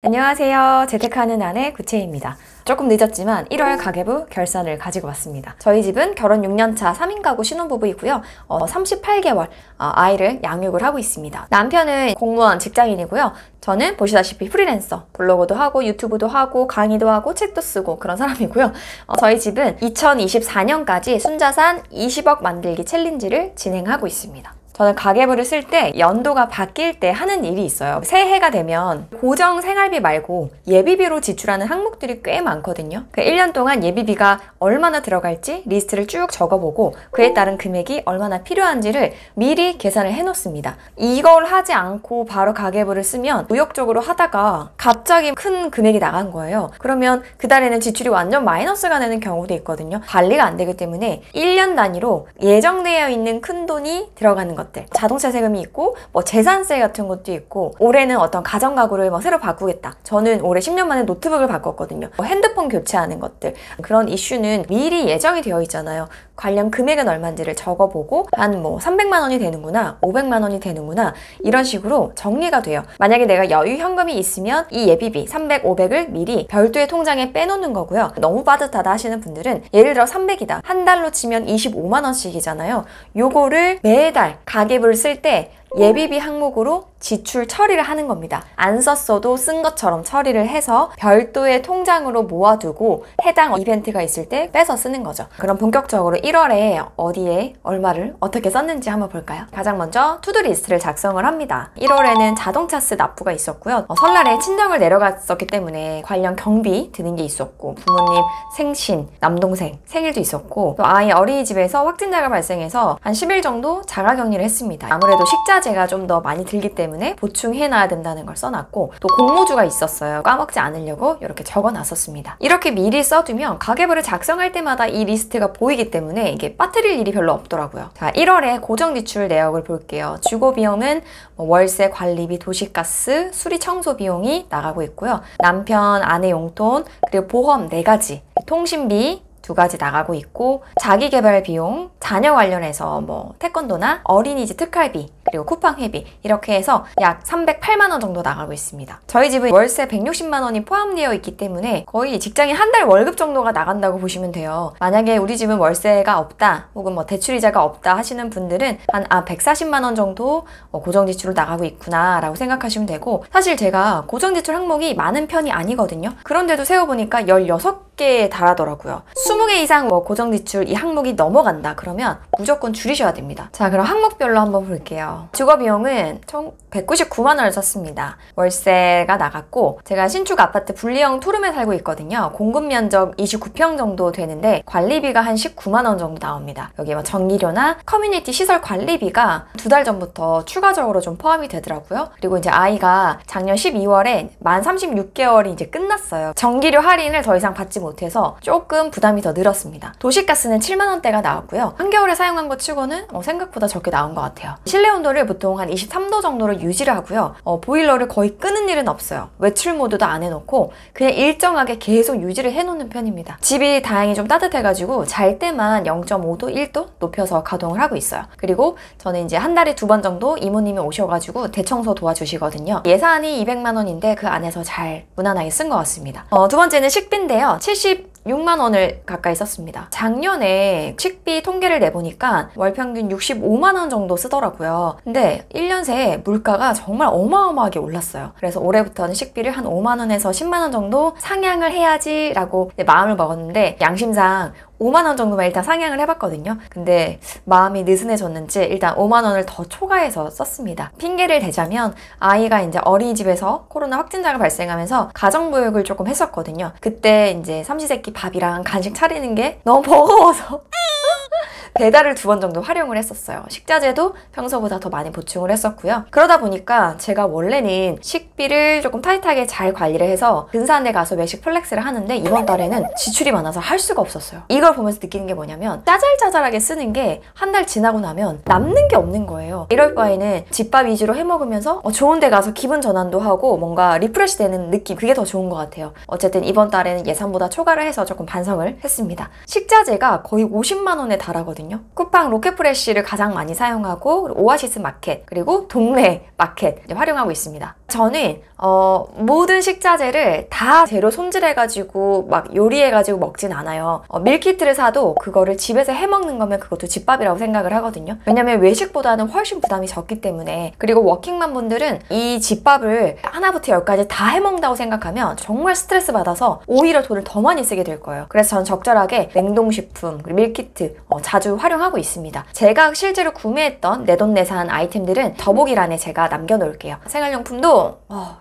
안녕하세요. 재테크하는 아내 구채희입니다. 조금 늦었지만 1월 가계부 결산을 가지고 왔습니다. 저희 집은 결혼 6년차 3인 가구 신혼부부이고요. 38개월 아이를 양육을 하고 있습니다. 남편은 공무원 직장인이고요. 저는 보시다시피 프리랜서, 블로그도 하고 유튜브도 하고 강의도 하고 책도 쓰고 그런 사람이고요. 저희 집은 2024년까지 순자산 20억 만들기 챌린지를 진행하고 있습니다. 저는 가계부를 쓸 때 연도가 바뀔 때 하는 일이 있어요. 새해가 되면 고정 생활비 말고 예비비로 지출하는 항목들이 꽤 많거든요. 1년 동안 예비비가 얼마나 들어갈지 리스트를 쭉 적어보고 그에 따른 금액이 얼마나 필요한지를 미리 계산을 해놓습니다. 이걸 하지 않고 바로 가계부를 쓰면 무역적으로 하다가 갑자기 큰 금액이 나간 거예요. 그러면 그 달에는 지출이 완전 마이너스가 되는 경우도 있거든요. 관리가 안 되기 때문에 1년 단위로 예정되어 있는 큰 돈이 들어가는 것, 자동차 세금이 있고 재산세 같은 것도 있고, 올해는 어떤 가전가구를 새로 바꾸겠다. 저는 올해 10년 만에 노트북을 바꿨거든요. 핸드폰 교체하는 것들, 그런 이슈는 미리 예정이 되어 있잖아요. 관련 금액은 얼마인지를 적어보고 한 300만 원이 되는구나, 500만 원이 되는구나, 이런 식으로 정리가 돼요. 만약에 내가 여유 현금이 있으면 이 예비비 300, 500을 미리 별도의 통장에 빼놓는 거고요. 너무 빠듯하다 하시는 분들은 예를 들어 300이다. 한 달로 치면 25만 원씩이잖아요. 요거를 매달 가계부를 쓸 때 예비비 항목으로 지출 처리를 하는 겁니다. 안 썼어도 쓴 것처럼 처리를 해서 별도의 통장으로 모아두고 해당 이벤트가 있을 때 빼서 쓰는 거죠. 그럼 본격적으로 1월에 어디에 얼마를 어떻게 썼는지 한번 볼까요? 가장 먼저 투두 리스트를 작성을 합니다. 1월에는 자동차세 납부가 있었고요. 설날에 친정을 내려갔었기 때문에 관련 경비 드는 게 있었고, 부모님 생신, 남동생 생일도 있었고, 또 아이 어린이집에서 확진자가 발생해서 한 10일 정도 자가격리를 했습니다. 아무래도 식자재가 좀 더 많이 들기 때문에 보충해놔야 된다는 걸 써놨고, 또 공모주가 있었어요. 까먹지 않으려고 이렇게 적어놨었습니다. 이렇게 미리 써두면 가계부를 작성할 때마다 이 리스트가 보이기 때문에 이게 빠뜨릴 일이 별로 없더라고요. 자, 1월에 고정지출 내역을 볼게요. 주거비용은 월세, 관리비, 도시가스, 수리 청소 비용이 나가고 있고요. 남편, 아내 용돈, 그리고 보험 4가지, 통신비 2가지 나가고 있고, 자기개발 비용, 자녀 관련해서 태권도나 어린이집 특활비, 그리고 쿠팡 회비, 이렇게 해서 약 308만 원 정도 나가고 있습니다. 저희 집은 월세 160만 원이 포함되어 있기 때문에 거의 직장인 한 달 월급 정도가 나간다고 보시면 돼요. 만약에 우리 집은 월세가 없다, 혹은 대출이자가 없다 하시는 분들은 한 140만 원 정도 고정지출로 나가고 있구나 라고 생각하시면 되고, 사실 제가 고정지출 항목이 많은 편이 아니거든요. 그런데도 세어보니까 16개에 달하더라고요. 20개 이상 고정지출 이 항목이 넘어간다 그러면 무조건 줄이셔야 됩니다. 자, 그럼 항목별로 한번 볼게요. 주거비용은 총 199만 원을 썼습니다. 월세가 나갔고, 제가 신축 아파트 분리형 투룸에 살고 있거든요. 공급 면적 29평 정도 되는데 관리비가 한 19만 원 정도 나옵니다. 여기 전기료나 커뮤니티 시설 관리비가 2달 전부터 추가적으로 좀 포함이 되더라고요. 그리고 이제 아이가 작년 12월에 만 36개월이 이제 끝났어요. 전기료 할인을 더 이상 받지 못해서 조금 부담이 더 늘었습니다. 도시가스는 7만 원대가 나왔고요. 한겨울에 사용한 것 치고는 생각보다 적게 나온 것 같아요. 실내 온도를 보통 한 23도 정도로 유지를 하고요. 보일러를 거의 끄는 일은 없어요. 외출 모드도 안 해놓고 그냥 일정하게 계속 유지를 해놓는 편입니다. 집이 다행히 좀 따뜻해가지고 잘 때만 0.5도, 1도 높여서 가동을 하고 있어요. 그리고 저는 이제 한 달에 2번 정도 이모님이 오셔가지고 대청소 도와주시거든요. 예산이 200만 원인데 그 안에서 잘 무난하게 쓴 것 같습니다. 두 번째는 식비인데요. 76만 원을 가까이 썼습니다. 작년에 식비 통계를 내보니까 월 평균 65만 원 정도 쓰더라고요. 근데 1년 새에 물가가 정말 어마어마하게 올랐어요. 그래서 올해부터는 식비를 한 5만 원에서 10만 원 정도 상향을 해야지 라고 마음을 먹었는데, 양심상 5만 원 정도만 일단 상향을 해봤거든요. 근데 마음이 느슨해졌는지 일단 5만 원을 더 초과해서 썼습니다. 핑계를 대자면 아이가 이제 어린이집에서 코로나 확진자가 발생하면서 가정보육을 조금 했었거든요. 그때 이제 삼시세끼 밥이랑 간식 차리는 게 너무 버거워서 배달을 2번 정도 활용을 했었어요. 식자재도 평소보다 더 많이 보충을 했었고요. 그러다 보니까 제가 원래는 식비를 조금 타이트하게 잘 관리를 해서 근사한 데 가서 외식 플렉스를 하는데, 이번 달에는 지출이 많아서 할 수가 없었어요. 이걸 보면서 느끼는 게 뭐냐면, 짜잘짜잘하게 쓰는 게 한 달 지나고 나면 남는 게 없는 거예요. 이럴 바에는 집밥 위주로 해먹으면서 좋은 데 가서 기분 전환도 하고 뭔가 리프레시 되는 느낌, 그게 더 좋은 것 같아요. 어쨌든 이번 달에는 예산보다 초과를 해서 조금 반성을 했습니다. 식자재가 거의 50만 원에 달하거든요. 있거든요. 쿠팡 로켓프레쉬를 가장 많이 사용하고 오아시스 마켓 그리고 동네 마켓 활용하고 있습니다. 저는 모든 식자재를 다 재료 손질해가지고 막 요리해가지고 먹진 않아요. 밀키트를 사도 그거를 집에서 해먹는 거면 그것도 집밥이라고 생각을 하거든요. 왜냐면 외식보다는 훨씬 부담이 적기 때문에. 그리고 워킹맘 분들은 이 집밥을 하나부터 열까지 다 해먹는다고 생각하면 정말 스트레스 받아서 오히려 돈을 더 많이 쓰게 될 거예요. 그래서 저는 적절하게 냉동식품, 그리고 밀키트 자주 활용하고 있습니다. 제가 실제로 구매했던 내돈내산 아이템들은 더보기란에 제가 남겨놓을게요. 생활용품도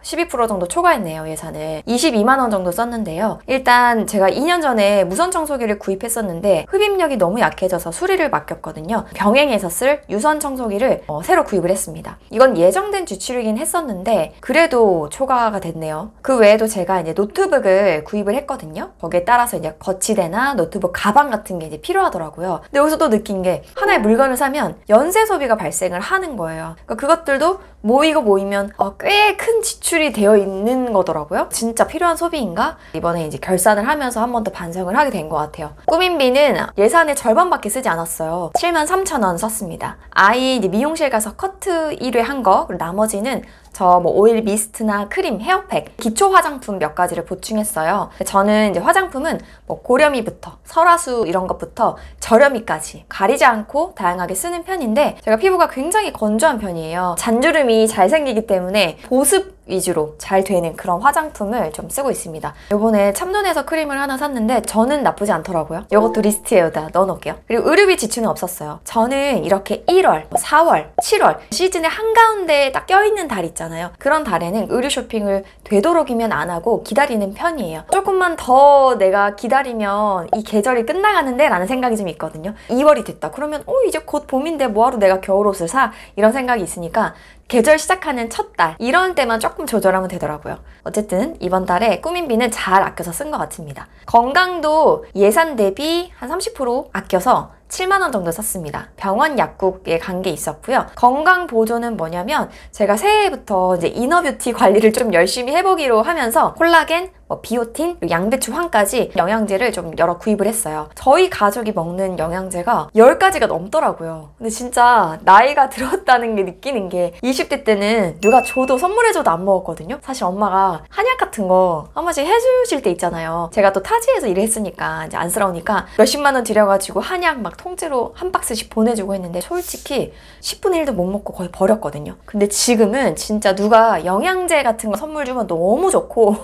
12% 정도 초과했네요. 예산을 22만 원 정도 썼는데요. 일단 제가 2년 전에 무선 청소기를 구입했었는데 흡입력이 너무 약해져서 수리를 맡겼거든요. 병행해서 쓸 유선 청소기를 새로 구입을 했습니다. 이건 예정된 지출이긴 했었는데 그래도 초과가 됐네요. 그 외에도 제가 이제 노트북을 구입을 했거든요. 거기에 따라서 이제 거치대나 노트북 가방 같은 게 이제 필요하더라고요. 근데 여기서 또 느낀 게 하나의 물건을 사면 연쇄 소비가 발생을 하는 거예요. 그러니까 그것들도 모이면 꽤 큰 지출이 되어 있는 거더라고요. 진짜 필요한 소비인가? 이번에 이제 결산을 하면서 한 번 더 반성을 하게 된 것 같아요. 꾸민비는 예산의 절반밖에 쓰지 않았어요. 73,000원 썼습니다. 아이 이제 미용실 가서 커트 1회 한 거, 그리고 나머지는 저 오일 미스트나 크림, 헤어팩, 기초 화장품 몇 가지를 보충했어요. 저는 이제 화장품은 고렴이부터 설화수 이런 것부터 저렴이까지 가리지 않고 다양하게 쓰는 편인데 제가 피부가 굉장히 건조한 편이에요. 잔주름이 잘 생기기 때문에 보습 위주로 잘 되는 그런 화장품을 좀 쓰고 있습니다. 요번에 참눈에서 크림을 하나 샀는데 저는 나쁘지 않더라고요. 이것도 리스트에다 넣어놓을게요. 그리고 의류비 지출은 없었어요. 저는 이렇게 1월, 4월, 7월 시즌의 한가운데에 딱 껴있는 달 있잖아요. 그런 달에는 의류 쇼핑을 되도록이면 안 하고 기다리는 편이에요. 조금만 더 내가 기다리면 이 계절이 끝나가는데 라는 생각이 좀 있거든요. 2월이 됐다. 그러면 이제 곧 봄인데 뭐하러 내가 겨울옷을 사? 이런 생각이 있으니까 계절 시작하는 첫 달 이런 때만 조금 조절하면 되더라고요. 어쨌든 이번 달에 꾸민비는 잘 아껴서 쓴 것 같습니다. 건강도 예산 대비 한 30% 아껴서 7만 원 정도 썼습니다. 병원 약국에 간 게 있었고요. 건강 보조는 뭐냐면 제가 새해부터 이제 이너뷰티 관리를 좀 열심히 해보기로 하면서 콜라겐, 비오틴, 양배추 황까지 영양제를 좀 여러 구입을 했어요. 저희 가족이 먹는 영양제가 10가지가 넘더라고요. 근데 진짜 나이가 들었다는 게 느끼는 게 20대 때는 누가 줘도 선물해줘도 안 먹었거든요. 사실 엄마가 한약 같은 거 한 번씩 해주실 때 있잖아요. 제가 또 타지에서 일을 했으니까 이제 안쓰러우니까 몇십만 원 들여가지고 한약 막 통째로 한 박스씩 보내주고 했는데 솔직히 10분의 1도 못 먹고 거의 버렸거든요. 근데 지금은 진짜 누가 영양제 같은 거 선물 주면 너무 좋고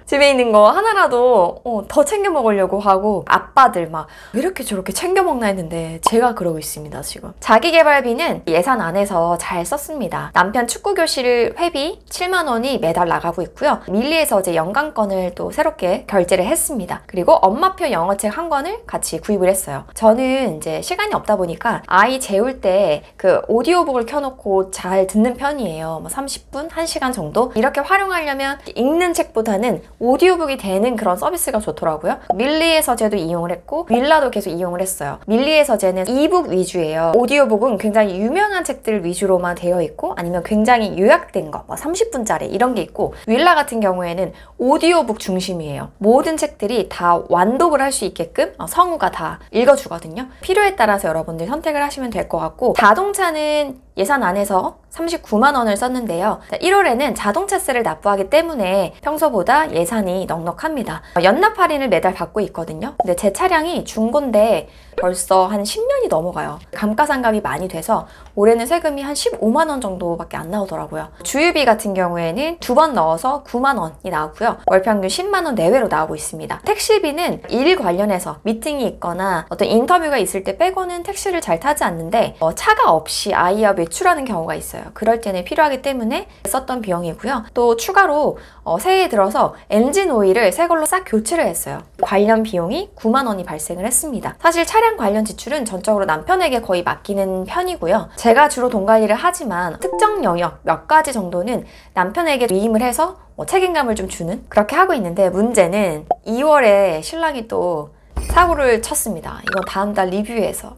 집에 있는 거 하나라도 더 챙겨 먹으려고 하고 아빠들 막 왜 이렇게 저렇게 챙겨 먹나 했는데 제가 그러고 있습니다. 지금 자기계발비는 예산 안에서 잘 썼습니다. 남편 축구교실 회비 7만 원이 매달 나가고 있고요. 밀리에서 이제 연간권을 또 새롭게 결제를 했습니다. 그리고 엄마표 영어책 한 권을 같이 구입을 했어요. 저는 이제 시간이 없다 보니까 아이 재울 때 그 오디오북을 켜놓고 잘 듣는 편이에요. 30분, 1시간 정도 이렇게 활용하려면 읽는 책보다는 오디오북이 되는 그런 서비스가 좋더라고요. 밀리의 서재도 이용을 했고 윌라도 계속 이용을 했어요. 밀리의 서재는 이북 위주예요. 오디오북은 굉장히 유명한 책들 위주로만 되어 있고 아니면 굉장히 요약된 거 30분짜리 이런 게 있고 윌라 같은 경우에는 오디오북 중심이에요. 모든 책들이 다 완독을 할 수 있게끔 성우가 다 읽어주거든요. 필요에 따라서 여러분들 선택을 하시면 될 것 같고 자동차는 예산 안에서 39만 원을 썼는데요. 1월에는 자동차세를 납부하기 때문에 평소보다 예산이 넉넉합니다. 연납 할인을 매달 받고 있거든요. 근데 제 차량이 중고인데 벌써 한 10년이 넘어가요. 감가상각이 많이 돼서 올해는 세금이 한 15만 원 정도밖에 안 나오더라고요. 주유비 같은 경우에는 2번 넣어서 9만 원이 나오고요. 월평균 10만 원 내외로 나오고 있습니다. 택시비는 일 관련해서 미팅이 있거나 어떤 인터뷰가 있을 때 빼고는 택시를 잘 타지 않는데 차가 없이 아이와 외출하는 경우가 있어요. 그럴 때는 필요하기 때문에 썼던 비용이고요. 또 추가로 새해에 들어서 엔진 오일을 새 걸로 싹 교체를 했어요. 관련 비용이 9만 원이 발생을 했습니다. 사실 차량 관련 지출은 전적으로 남편에게 거의 맡기는 편이고요. 제가 주로 돈 관리를 하지만 특정 영역 몇 가지 정도는 남편에게 위임을 해서 책임감을 좀 주는 그렇게 하고 있는데 문제는 2월에 신랑이 또 사고를 쳤습니다. 이건 다음 달 리뷰에서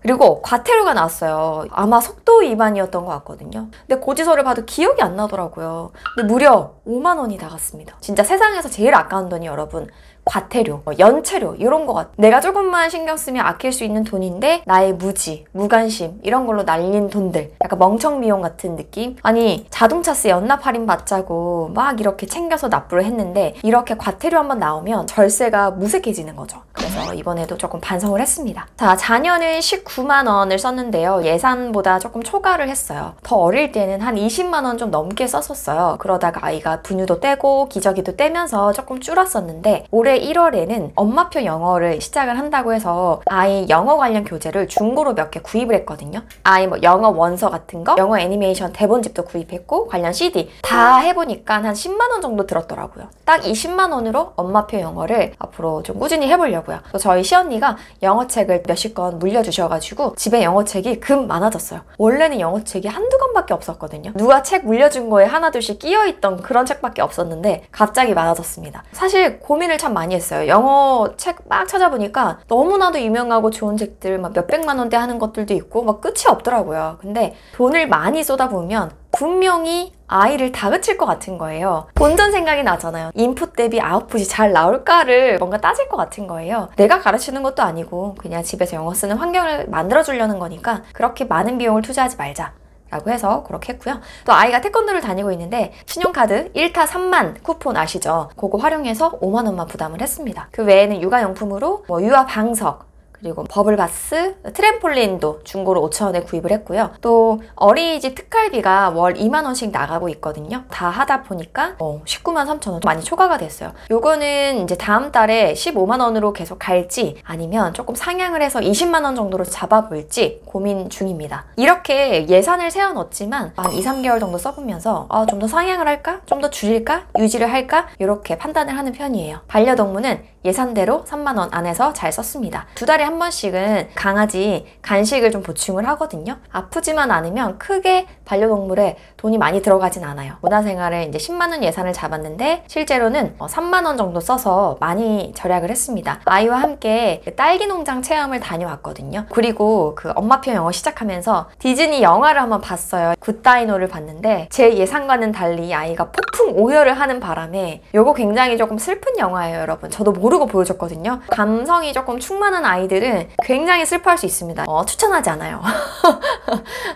그리고 과태료가 나왔어요. 아마 속도 위반이었던 것 같거든요. 근데 고지서를 봐도 기억이 안 나더라고요. 근데 무려 5만 원이 나갔습니다. 진짜 세상에서 제일 아까운 돈이 여러분 과태료, 연체료 이런 거 같아. 내가 조금만 신경 쓰면 아낄 수 있는 돈인데 나의 무지, 무관심 이런 걸로 날린 돈들. 약간 멍청 비용 같은 느낌? 아니 자동차세 연납 할인 받자고 막 이렇게 챙겨서 납부를 했는데 이렇게 과태료 한번 나오면 절세가 무색해지는 거죠. 그래서 이번에도 조금 반성을 했습니다. 자, 자녀는 19만 원을 썼는데요. 예산보다 조금 초과를 했어요. 더 어릴 때는 한 20만 원 좀 넘게 썼었어요. 그러다가 아이가 분유도 떼고 기저귀도 떼면서 조금 줄었었는데 올해 1월에는 엄마표 영어를 시작을 한다고 해서 아이 영어 관련 교재를 중고로 몇 개 구입을 했거든요. 아이 뭐 영어 원서 같은 거, 영어 애니메이션 대본집도 구입했고 관련 CD 다 해보니까 한 10만 원 정도 들었더라고요. 딱 이 10만 원으로 엄마표 영어를 앞으로 좀 꾸준히 해보려고요. 저희 시언니가 영어책을 몇십 권 물려주셔가지고 집에 영어책이 금 많아졌어요. 원래는 영어책이 한두 권밖에 없었거든요. 누가 책 물려준 거에 하나둘씩 끼어있던 그런 책밖에 없었는데 갑자기 많아졌습니다. 사실 고민을 참 많이 했어요. 영어 책 막 찾아보니까 너무나도 유명하고 좋은 책들 막 몇백만 원대 하는 것들도 있고 막 끝이 없더라고요. 근데 돈을 많이 쏟아부으면 분명히 아이를 다그칠 것 같은 거예요. 본전 생각이 나잖아요. 인풋 대비 아웃풋이 잘 나올까를 뭔가 따질 것 같은 거예요. 내가 가르치는 것도 아니고 그냥 집에서 영어 쓰는 환경을 만들어주려는 거니까 그렇게 많은 비용을 투자하지 말자 라고 해서 그렇게 했고요. 또 아이가 태권도를 다니고 있는데 신용카드 1타 3만 쿠폰 아시죠? 그거 활용해서 5만 원만 부담을 했습니다. 그 외에는 육아용품으로 뭐 유아 방석, 그리고 버블바스, 트램폴린도 중고로 5천 원에 구입을 했고요. 또 어린이집 특활비가 월 2만 원씩 나가고 있거든요. 다 하다 보니까 19만 3천 원 많이 초과가 됐어요. 요거는 이제 다음 달에 15만 원으로 계속 갈지 아니면 조금 상향을 해서 20만 원 정도로 잡아볼지 고민 중입니다. 이렇게 예산을 세워놓지만 한 2, 3개월 정도 써보면서 좀 더 상향을 할까? 좀 더 줄일까? 유지를 할까? 이렇게 판단을 하는 편이에요. 반려동물은 예산대로 3만 원 안에서 잘 썼습니다. 2달에 한 번씩은 강아지 간식을 좀 보충을 하거든요. 아프지만 않으면 크게 반려동물에 돈이 많이 들어가진 않아요. 문화생활에 이제 10만 원 예산을 잡았는데 실제로는 3만 원 정도 써서 많이 절약을 했습니다. 아이와 함께 딸기 농장 체험을 다녀왔거든요. 그리고 그 엄마표 영어 시작하면서 디즈니 영화를 한번 봤어요. 굿다이노를 봤는데 제 예상과는 달리 아이가 폭풍 오열을 하는 바람에 요거 굉장히 조금 슬픈 영화예요, 여러분. 저도 모르고 보여줬거든요. 감성이 조금 충만한 아이들은 굉장히 슬퍼할 수 있습니다. 추천하지 않아요.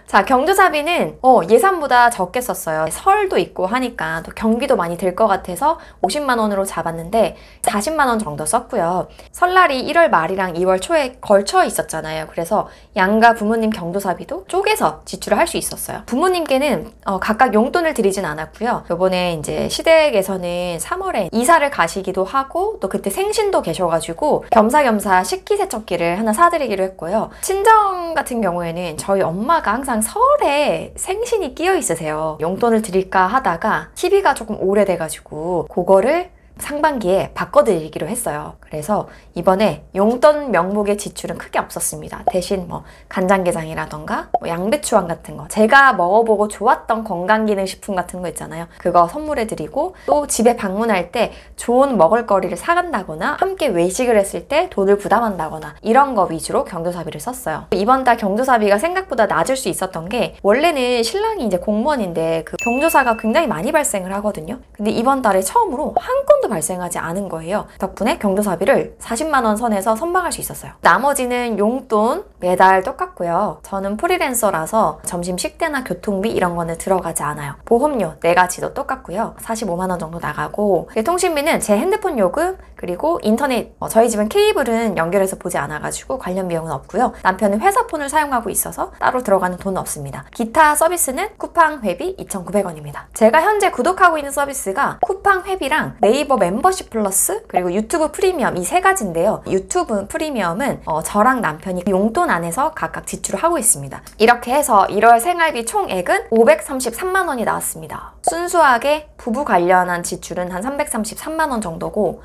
자, 경조사비는 예산보다 적게 썼어요. 설도 있고 하니까 또 경비도 많이 들 것 같아서 50만 원으로 잡았는데 40만 원 정도 썼고요. 설날이 1월 말이랑 2월 초에 걸쳐 있었잖아요. 그래서 양가 부모님 경조사비도 쪼개서 지출을 할 수 있었어요. 부모님께는 각각 용돈을 드리진 않았고요. 요번에 이제 시댁에서는 3월에 이사를 가시기도 하고 또 그때 생신도 계셔가지고 겸사겸사 식기세척기를 하나 사드리기로 했고요. 친정 같은 경우에는 저희 엄마가 항상 설에 생신이 끼어 있으세요. 용돈을 드릴까 하다가 TV가 조금 오래돼가지고 그거를 상반기에 바꿔드리기로 했어요. 그래서 이번에 용돈 명목의 지출은 크게 없었습니다. 대신 뭐 간장게장이라던가 뭐 양배추왕 같은 거, 제가 먹어보고 좋았던 건강기능식품 같은 거 있잖아요. 그거 선물해드리고 또 집에 방문할 때 좋은 먹을거리를 사간다거나 함께 외식을 했을 때 돈을 부담한다거나 이런 거 위주로 경조사비를 썼어요. 이번 달 경조사비가 생각보다 낮을 수 있었던 게 원래는 신랑이 이제 공무원인데 그 경조사가 굉장히 많이 발생을 하거든요. 근데 이번 달에 처음으로 한 건도 발생하지 않은 거예요. 덕분에 경조사비를 40만 원 선에서 선방할 수 있었어요. 나머지는 용돈 매달 똑같고요. 저는 프리랜서라서 점심 식대나 교통비 이런 거는 들어가지 않아요. 보험료 4가지도 똑같고요. 45만 원 정도 나가고 통신비는 제 핸드폰 요금 그리고 인터넷, 저희 집은 케이블은 연결해서 보지 않아가지고 관련 비용은 없고요. 남편은 회사 폰을 사용하고 있어서 따로 들어가는 돈은 없습니다. 기타 서비스는 쿠팡 회비 2,900원입니다. 제가 현재 구독하고 있는 서비스가 쿠팡 회비랑 네이버 멤버십 플러스 그리고 유튜브 프리미엄 이 3가지인데요. 유튜브 프리미엄은 저랑 남편이 용돈 안에서 각각 지출을 하고 있습니다. 이렇게 해서 1월 생활비 총액은 533만 원이 나왔습니다. 순수하게 부부 관련한 지출은 한 333만 원 정도고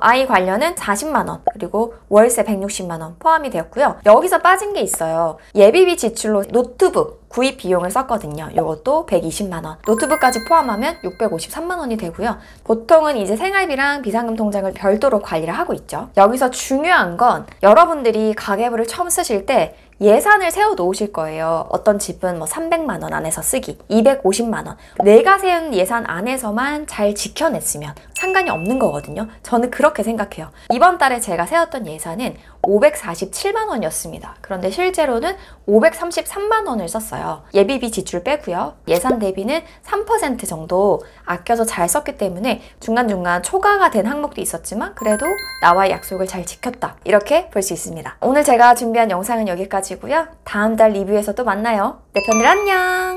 아이 관련은 40만 원 그리고 월세 160만 원 포함이 되었고요. 여기서 빠진 게 있어요. 예비비 지출로 노트북 구입 비용을 썼거든요. 이것도 120만 원. 노트북까지 포함하면 653만 원이 되고요. 보통은 이제 생활비랑 비상금 통장을 별도로 관리를 하고 있죠. 여기서 중요한 건 여러분들이 가계부를 처음 쓰실 때 예산을 세워 놓으실 거예요. 어떤 집은 뭐 300만 원 안에서 쓰기, 250만 원. 내가 세운 예산 안에서만 잘 지켜냈으면 상관이 없는 거거든요. 저는 그렇게 생각해요. 이번 달에 제가 세웠던 예산은 547만 원이었습니다. 그런데 실제로는 533만 원을 썼어요. 예비비 지출 빼고요. 예산 대비는 3% 정도 아껴서 잘 썼기 때문에 중간중간 초과가 된 항목도 있었지만 그래도 나와의 약속을 잘 지켰다. 이렇게 볼 수 있습니다. 오늘 제가 준비한 영상은 여기까지고요. 다음 달 리뷰에서 또 만나요. 내 편들 안녕!